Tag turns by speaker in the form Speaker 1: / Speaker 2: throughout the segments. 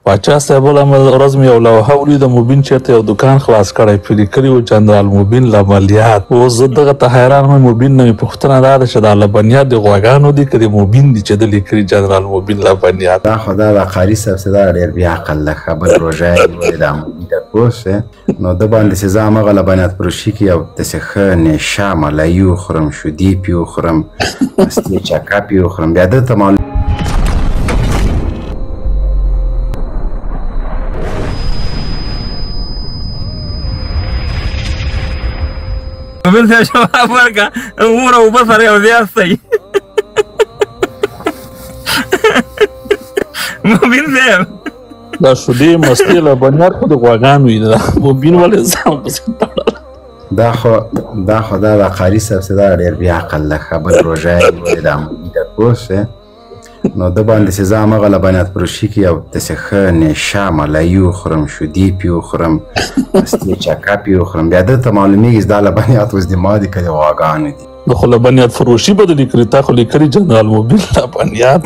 Speaker 1: پاچا صاحب ورځ مې یو لوحه ولیده موبین چېرته یو دکان خلاص کړی پرې لیکلي و جنرال موبین لبنیات. اوس زه دغه ته حیران وم موبین نه مې پوښتنه دا ده چې دا لبنیات د غواګانو دي که د موبین دي چې ده لیکلي جنرال موبین لبنیات.
Speaker 2: دا خو دا د قاري صاحب چې دا ډېر بې عقل ده خبر روژه یې نیولې دا موبین ته پوه شوې نو ده باندې چې زه همغه لبنیات فروشي کې یو داسې ښه نشه ملایي وخورم شودې پې وخورم مستې چکه پې وخورم بیا ده ته معلوم
Speaker 3: موبین صاحب جواب ورکړه اور او اوبه سره یو ځای استئ موبین صاحب
Speaker 1: دا شودې مستې لبنیات خو د غواګانو وي دا موبین ولې ځان پسې تړل.
Speaker 2: دا خو دا د قاري صاحب چې دا ډېر بې عقل ده خبر روژه یې نیولې دا موبین ته پوه شوې نو ده باندې چې زه همغه لبنیات فروشي کې یو داسې ښه نشه ملایي وخورم شودې پې وخورم مستې چکه پې وخورم بیا ده ته معلومېږي چې دا لبنیات اوس د ما دي که د غواګانو دي.
Speaker 1: د خو لبنیات فروشي به د لیکلي تا خو لیکلي جنرال موبین لبنیات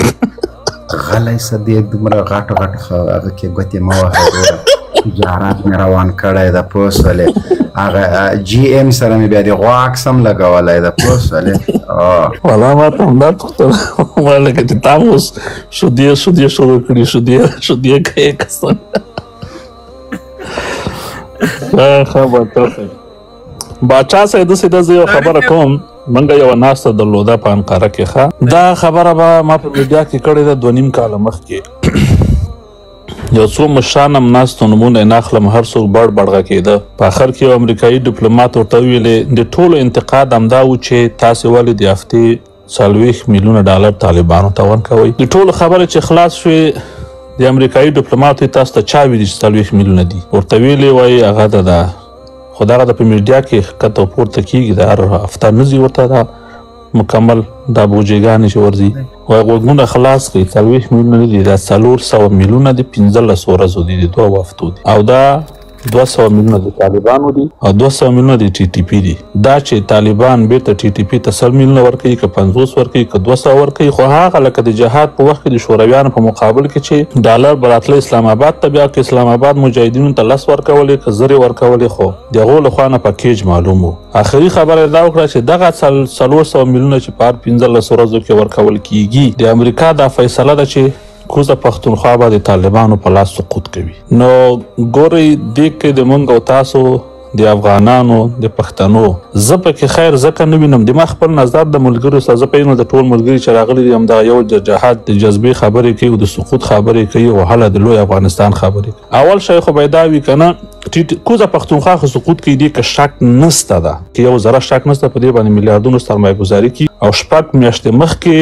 Speaker 2: غلی شه دې دومره غټ هغه کې ګوتې مه وهه وروره تجارت مې روان کړی ده پوه شولې هغه جي ام سره مې بیا د غوا عکس هم لګولی ده پوه شولې
Speaker 1: والله ما ته همدا پوښتنه وه لکه چې تا هم اوس شودې شروع کړي شودې کوې که څنګه ښه باچا باچا صاحب داسې ده زه یو خبره کوم منګه یوه ناسته درلوده په انقره کې ښه دا خبره به ما په میډیا کې کړې ده 2.5 کاله مخکې یو څو مشران هم ناستو نومونه یې ناخلم هر څوک بړ غږېده په اخر کې یو امریکایي ډیپلومات ورته وویلې د ټولو انتقاد همدا و چې تاسې ولې د هفتې 40 میلیونه ډالر طالبانو ته ورکوئ د ټولو خبرې چې خلاص شوې د امریکایي ډیپلومات وایي تاسو ته چا ویلي چې 40 میلیونه دي ورته ویلې وایي هغه ده خو دغه د په میډیا کې ښکته پورته کېږي د هر هفته نه ځي ورته دا مکمل دا بوجېګانې چې ورځي وایي غوږونه خلاص کړئ 40 میلیونه نه دي دا 400 میلیونه دي 15 ورځو دي د 2 هفتو دي او دا 200 میلیونه د طالبانو دي او 200 میلیونه د ټي ټي پي دي دا چې طالبان بیرته ټي ټي پي ته 100 میلیونه ورکوي که 50 ورکوي که 200 ورکوي خو هغه لکه د جهاد په وخت کې د شورویانو په مقابل کې چې ډالر به راتله اسلام آباد ته بیا که اسلام آباد مجاهدینو ته 10 ورکولې که 0 ورکولې خو د هغو له خوا نه پکیج معلوم و آخري خبره دا وکړه چې دغه 400 میلیونه چې په هر 15 ورځو کې ورکول کیږي د امریکا دا فیصله ده چې کوزه پښتونخوا به د طالبانو په لاس سقوط کوي نو ګورئ دې کې د موږ او تاسو د افغانانو د پښتنو زه پکې خیر ځکه نه وینم د ما خپل نظر د ملګرو سره زه پوهېږم د ټول ملګري چې راغلي دي همدغه یو جهاد د جذبې خبرې کوي او د سقوط خبرې کوي او هله د لوی افغانستان خبرې اول شی خو باید دا وي که نه کوزه پښتونخوا خو سقوط کوي دې که شک نسته ده که یو ذره شک نسته په دې باندې میلیاردونو سرمایه ګزاري کوي او 6 میاشتې مخکې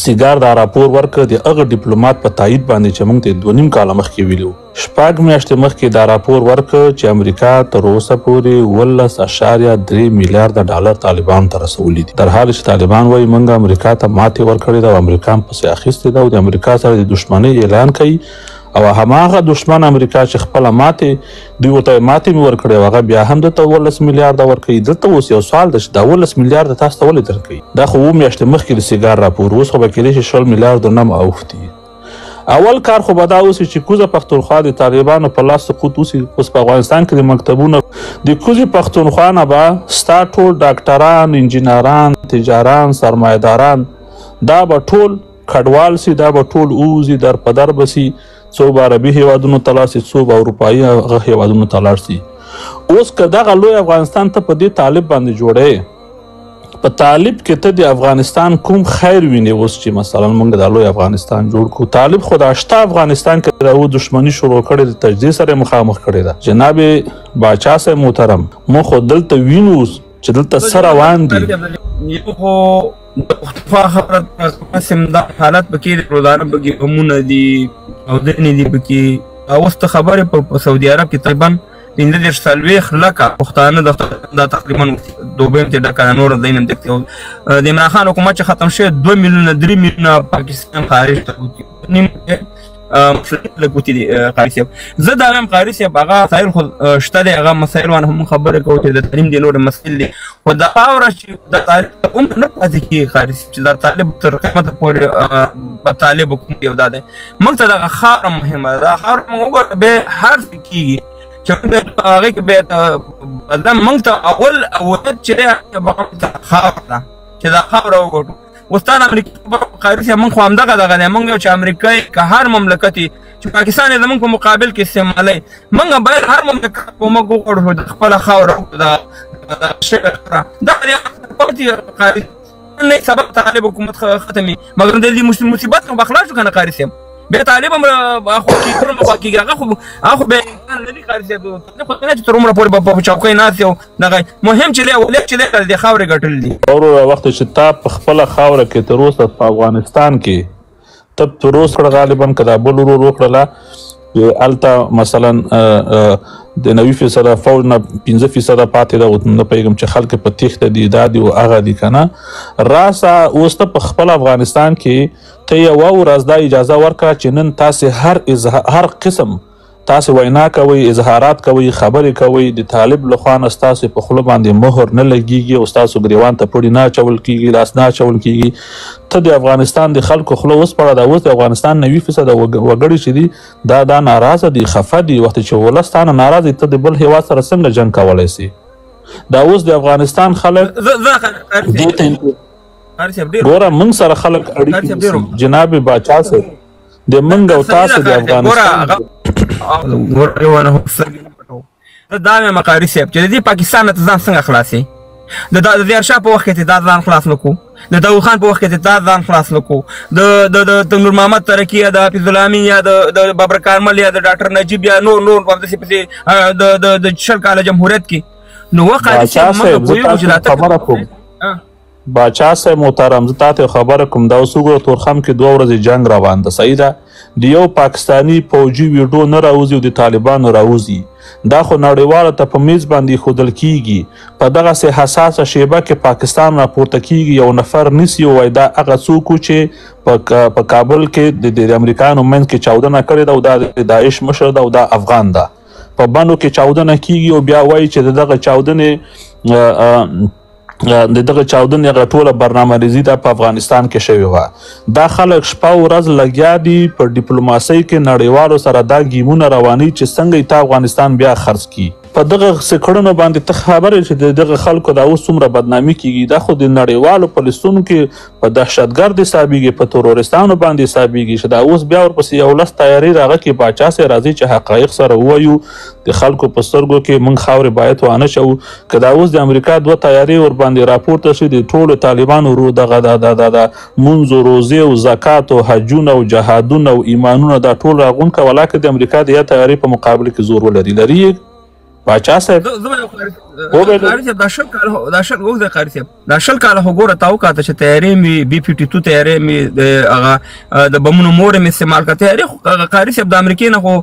Speaker 1: سیګار دا راپور ورکړه د هغه ډیپلومات په تایید باندې چې موږ ته 2.5 کاله مخکې ویلي 6 میاشتې مخکې دا راپور ورکړه چې امریکا تر اوسه پورې 18.3 میلیارده ډالر طالبانو ته رسولي دي در حال چې طالبان وایي موږ امریکا ته ماتې ورکړې ده او امریکا هم پسې اخیستې ده او د امریکا سره د دښمنۍ اعلان کوي او هماغه دښمن امریکا چې خپله ماتې دوی ورته ماتې مې ورکړې او هغه بیا هم دلته 18 میلیارده ورکوي دلته اوس یو سوال ده چې دا 18 میلیارده تاسو ته ولې درکوي دا خو 7 میاشتې مخکې د سیګار راپور اوس خو به کیدای شي 20 میلیارده نه هم اوښتي اول کار خو به دا اوسي چې کوزه پښتونخوا د طالبانو په لاس سقوط اوسي اوس په افغانستان کې د مکتبونه د کوزې پښتونخوا نه به ستا ټول ډاکټران انجینران تجاران سرمایهداران دا به ټول کډوال سي دا به ټول اوزي در په در به سي څو به عربي هیوادونو ته لاړ سي څو به اروپایي هغه هیوادونو ته لاړ سي اوس که دغه لوی افغانستان ته په دې طالب باندې جوړی په طالب کې ته د افغانستان کوم خیر ویني اوس چې مثلا موږ د لوی افغانستان جوړ کړو طالب خو د شته افغانستان کې راو دښمني شروع کړې د تجدید سره مخامخ کړې ده جناب باچا صاحب محترم مو خو دلته وینو چې دلته څه روان دي
Speaker 3: یو خو د پښتونخوا خبره قسم دا حالت پکې د روزانه پکې غمونه دي او دنې دي پکې اوس ته خبرې په سعودي عرب کې تقریبا 15 لکه پښتانه دا تقریبا دوبه ته ډکه نور دینم دکته د عمران خان حکومت چې ختم شوی 2 میلیونه 3 میلیونه پاکستان خارج ته مسلې لګوتې دي قاري صاحب. زه دا وایم قاري صاحب هغه مسایل خو شته دی، هغه مسایل باندې هم خبرې کوو چې د تعلیم د نورې مسایل دي، خو دا خاوره چې د طالب هم نه پاتې کېږي قاري صاحب چې دا طالب تر قیامته پورې په طالب حکومت یو دا دی. موږ ته دغه خاوره مهمه ده، دا خاوره موږ وګوره بیا هر څه کېږي چې موږ هغې کې بیا موږ ته اول اولت چې دی خاوره ده چې دا خاوره وګټو. اوس تا د امریکا قاري صاحب موږ خو همدغه دغه دی، موږ یو چې امریکایي که هر مملکت چې پاکستان یې زموږ په مقابل کې استعمالوي، موږ باید هر مملکت په موږ وغواړو د خپله خاوره دغه قاري نه سبب طالب حکومت ختمي، مګر د دې مصیبت نه به خلاص شو که نه قاري صاحب. بیا طالب هم خو کېږي، هغه خو بیا امکان لري قاري صاحب خو نه چې تر عمره پورې په چوکۍ ناست یو دغه مهم چې دی اولاد چې دی د خاورې ګټل دي.
Speaker 1: وروره وخت چې تا په خپله خاوره کې تر اوسه په افغانستان کې ته تر اوسه کړه غالبا که دا بل ورور وکړله چې هلته مثلا د 90% فوج نه 15% پاتې ده، نه پوهېږم چې خلک په تېښته دي دا دي او هغه دي که نه. راسه اوس ته په خپل افغانستان کې ته یوه ورځ دا اجازه ورکړه چې نن تاسې هر قسم تاسې وینا کوئ، اظهارات کوئ، خبرې کوئ، د طالب لخوا نه ستاسې په خوله باندې مهر نه لګېږي او ستاسو ګریوان ته پړي نه اچول کېږي، لاس نه اچول کېږي. ته د افغانستان د خلکو خوله وسپړه، دا اوس د افغانستان 90% وګړي چې دي دا ناراضه دي، خفه دي. وخت چې ولس تا نه ناراض ته د بل هېواد سره څنګه جنګ کولی سي؟ دا اوس د افغانستان خلک ګوره موږ سره خلک اړیکې جناب باچا صاحب د موږ او تاسو د افغانستان
Speaker 3: دا وایم قاري صاحب چې د دې پاکستان نه ته ځان څنګه خلاصې؟ د ظاهرشاه په وخت کې ته دا ځان خلاص نه کړو، د داود خان په وخت کې ته دا ځان خلاص نه کړو، د نور محمد ترکی یا د حفیظ الله امین یا د بابر کارمل یا د ډاکټر نجیب یا نور همداسې پسې د 20 کاله جمهوریت کې نو قاري صاحب موږ پوهېږو چې
Speaker 1: باچا صاحب محترم زه تاته خبره کوم دا اوس وګوره تورخم کې 2 ورځې جنګ روان ده، صحیح ده؟ د یو پاکستاني فوجي ویډیو نه راوځي او د طالبانو راوځي، دا خو نړیواله ته په میز باندې ایښودل کېږي. په دغسې حساسه شیبه کې پاکستان راپورته کېږي، یو نفر نیسي ووایي دا هغه څوک و چې په کابل کې د امریکایانو منځ کې چاودنه کړې ده او دا د داعش مشر ده او دا افغان ده. په بڼو کې چاودنه کېږي او بیا وایي چې د دغه چاودنې هغه ټوله برنامه‌ریزي ده په افغانستان کې شوې وه. دا خلک شپه ورځ لګیا دي په ډیپلوماسۍ کې نړیوالو سره دا ګیمونه روانوي چې څنګه یې ته افغانستان بیا خرڅ کړي. په دغه کړنو باندې ته خبرې چې د دغه خلکو دا اوس څومره بدنامي کېږي، دا خو د نړیوالو پولیسونو کې په دهشتګرد حسابېږي، په ترورستانو باندې حسابېږي چې دا اوس بیا ورپسې 11 تیاري راغه کې باچا صاحب راځي چې حقایق سره ووایو، د خلکو په سترګو کې موږ خاورې باید وانه شو. که دا اوس د امریکا 2 تیارې ورباندې راپورته شي د ټولو طالبانو دغه د مونځ او روزې او زکات او حجونه او جهادونه او ایمانونه دا ټول راغون که ولاکه د امریکا د یا تیارې په مقابل کې زور ولري باچا صاحب.
Speaker 3: دا 10 کاله خو ګوره تا وکاته چې تیارې مې B-52 تیارې مې هغه د بمونو مور مې استعمال کړه. تیارې خو قاري صاحب د امریکې نه خو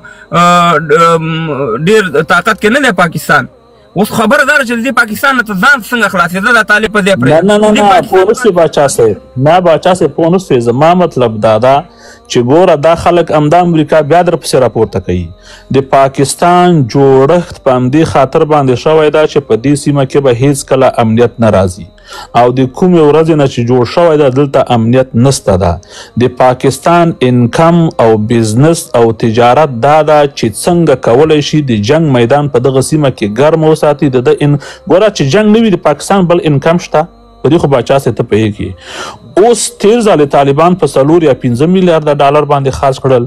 Speaker 3: ډېر طاقت کې نه دی پاکستان. اوس خبره دا ده چې د دې پاکستان نه ته ځان څنګه خلاصېده د طالب په ځای پرېږده؟
Speaker 1: نه پوه نه سوې باچا صاحب، نه باچا صاحب پوه نه سوې. زما مطلب دا ده چې ګوره دا خلک همدا امریکا بیا درپسې راپورته کوي. د پاکستان جوړښت په همدې خاطر باندې شوی ده چې په دې سیمه کې به هیڅکله امنیت نه راځي او د کومې ورځې نه چې جوړ شوی ده دلته امنیت نسته ده. د پاکستان انکم او بزنس او تجارت دا ده چې څنګه کولی شي د جنگ میدان په دغه سیمه کې ګرم وساتي. ګوره چې جنگ نه وي د پاکستان بل انکم شته، په دې خو باچا صاحب ته پوهېږي. اوس تیر ځلې طالبان په 4 یا 15 میلیارده ډالر باندې خرڅ کړل،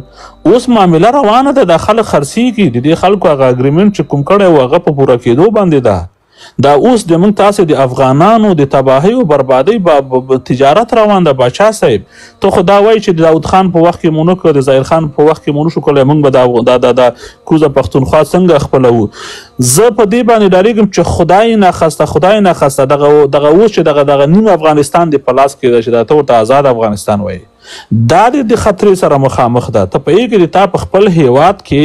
Speaker 1: اوس معامله روانه ده، دا خلک خرڅېږي. د دې خلکو هغه اګریمنټ چې کوم کړی و هغه په پوره کېدو باندې ده. دا اوس د موږ تاسې د افغانانو د تباهۍ او بربادۍ تجارت روان ده باچا صاحب. ته خو دا وایي چې د داود خان په وخت کې مو نه کړ، د ظاهر خان په وخت کې مو نه شو کولی، موږ به د کوزه پښتونخوا څنګه خپلوو. زه په دې باندې ډارېږم چې خدای ناخواسته دغه اوس چې دغه نیم افغانستان د په لاس کې ده چې دا ته ورته آزاد افغانستان وایي. دا د خطرې سره مخامخ ده. ته پوهېږې تا په خپل هیواد کې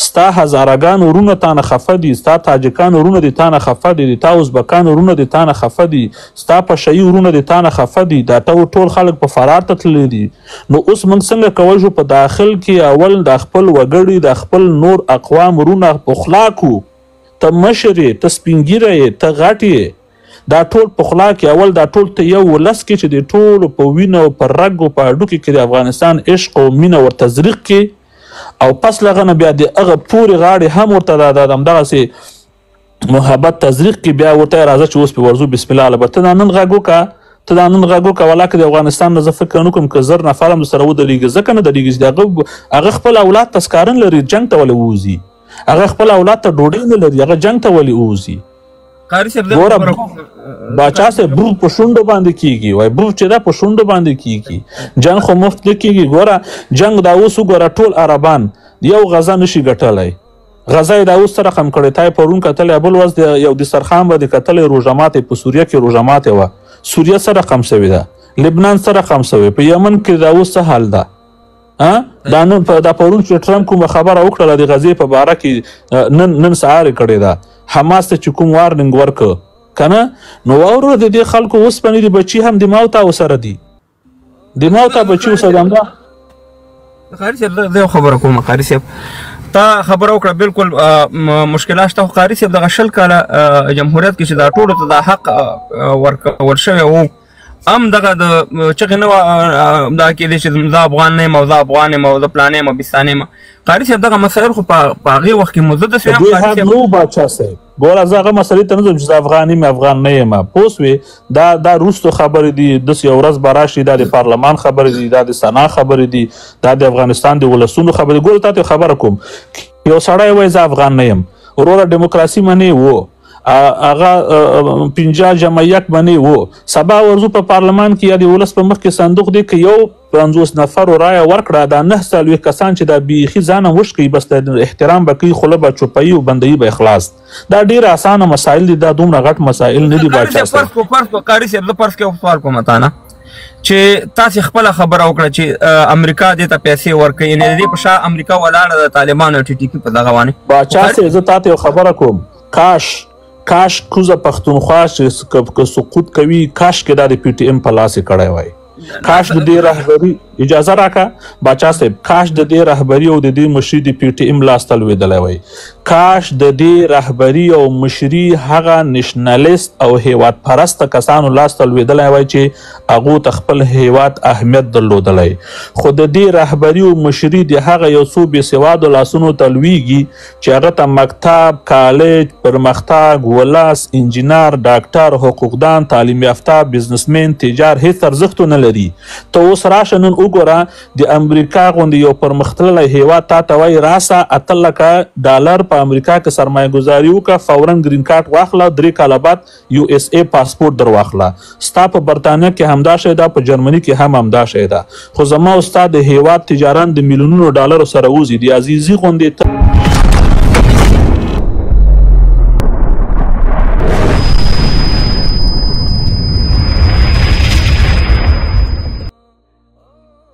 Speaker 1: ستا هزارهګان ورونه تا نه خفه دي، ستا تاجکان ورونه دي تا نه خفه دي، تا ازبکان ورونه دي تا نه خفه دي، ستا پشهي ورونه دي تا نه خفه دي، دا ټول خلک په فرار ته تللي دي. نو اوس موږ څنګه کولی شو په داخل کې اول د خپل وګړي د خپل نور اقوام ورونه پخلا کړو؟ ته مشر یې، ته سپین ږیری یې، ته غټ یې، دا ټول په خلا کې اول دا ټول ته یو ولس کې چې د ټولو په وینه او په رګ او په هډوکي کې د افغانستان عشق او مینه ورته زریق کې، او پس له هغه نه بیا د هغه پورې غاړې هم ورته د همدغسې محبت تزریق کې بیا ورته راځه چې اوس پې ورځو بسم الله الله به ته دا نن غږ وکړه ولاکه د افغانستان نه زه فکر نه کوم که 1000 نفر هم درسره ودرېږي، ځکه نه درېږي چې هغه خپل اولاد ته سکاره نه لري، جنګ ته ولې ووځي؟ هغه خپل اولاد ته ډوډۍ نه لري، هغه جنګ ته ولې ووځي؟ باچا صاحب بوف په شونډو باندې کیږي، وای بوف چې دا په شونډو باندې کیږي، جنګ خو مفت نه کیږي. ګوره جنګ دا اوس وګوره ټول عربان یو غزه نشي ګټلی، غزه یې دا اوس څه رقم کړی؟ تا یې پرون کتلی، بل ورځ د یو دسترخوان به دې کتلی روژه ماتې په سوریه کې روژه ماتې وه. سوریه څه رقم سوې ده؟ لبنان څه رقم سوې؟ په یمن کې دا اوس څه حال ده؟ دا پرون چې ټرمپ کومه خبره وکړله د غزې په باره کې نن سهار یې کړې ده، حماس ته چې کوم وارننګ ورکړه که نه، نو واوره د دې خلکو اوسپنې دي بچي هم د ماوته ورسره دي، د ماوته بچي ورسره همدا.
Speaker 3: قاري صاحب زه یو خبره کوم، قاري صاحب تا خبره وکړه بالکل مشکلات شته، خو قاري صاحب دغه 20 کاله جمهوریت کې چې دا ټولو ته دا حق ورشوی و، هم دغه د چغې نه وه دا کېدی چې زه افغان نه یم او زه افغان یم او زه پلانی یم او بستانه یم. قاري صاحب دغه مسایل خو په هغې وخت کې مو زه داسې
Speaker 1: دوی حق نه و باچا صاحب. ګوره زه هغه مسلې ته نه ځم چې زه افغان یم افغان نه یم، پوه سوې؟ دا وروستو خبرې دي، داسې یو ورځ به راشي دا د پارلمان خبرې دي، دا د سنا خبرې دي، دا د افغانستان د ولسونو خبرې. ګوره تا ته خبره کوم، یو سړی وایي زه افغان نه یم، وروره ډیموکراسي منې و، هغه 50 جمع 1 منې و، سبا ورځو په پارلمان کې یا د ولس په مخ کې صندوق دی که یو 50 نفرو رایه ورکړه، دا 9 کسان چې دا بیخي ځان هم وشکوي، بس د احترام به کوي، خوله به چوپوي او بندوي به اخلاص. دا ډېر اسانه مسایل دي، دا دومره غټ مسایل نه دي باچا صاحب.
Speaker 3: فرض کو قاري صاحب زه فرض کې سوال کوم تا نه چې تاسې خپله خبره وکړه چې امریکا دې ته پیسې ورکوي، یعنې د دې په شا امریکا ولاړه د طالبانو او TTP په دغه باندې.
Speaker 1: باچا صاحب زه تا ته یو خبره کوم، کاش کوزه پښتونخوا چې سقوط کوي، کاش کې دا د PTM په لاس یې کړی وای، کاش د دې رهبري اجازه راکړه باچا صاحب، کاش د دې رهبري او د دې مشري د PTM لاس ته لوېدلی وای، کاش د دې رهبري او مشري هغه نشنلیست او هیواد پرسته کسانو لاس ته لوېدلی وای چې هغو ته خپل هیواد اهمیت درلودلی. خو د دې رهبري او مشري د هغه یو څو بېسوادو لاسونو ته لویږي چې هغه ته مکتب، کالج، پرمختګ، ولس، انجینر، ډاکټر، حقوقدان، تعلیم یافته، بزنسمن، تجار هېڅ ارزښت نه لري. ته اوس راشه نن وګوره د امریکا غوندې یو پرمختللی هیواد تا ته وایي راسه $8,00,000 په امریکا کې سرمایه ګزاري وکړه، فورا ګرین کارت واخله، 3 کاله بعد USA پاسپورټ در واخله. ستا په برطانیه کې همدا شی ده، په جرمني کې هم همدا شی ده، خو زما او ستا د هیواد تجاران د میلیونونو ډالرو سره وځي، د عزیزي غوندې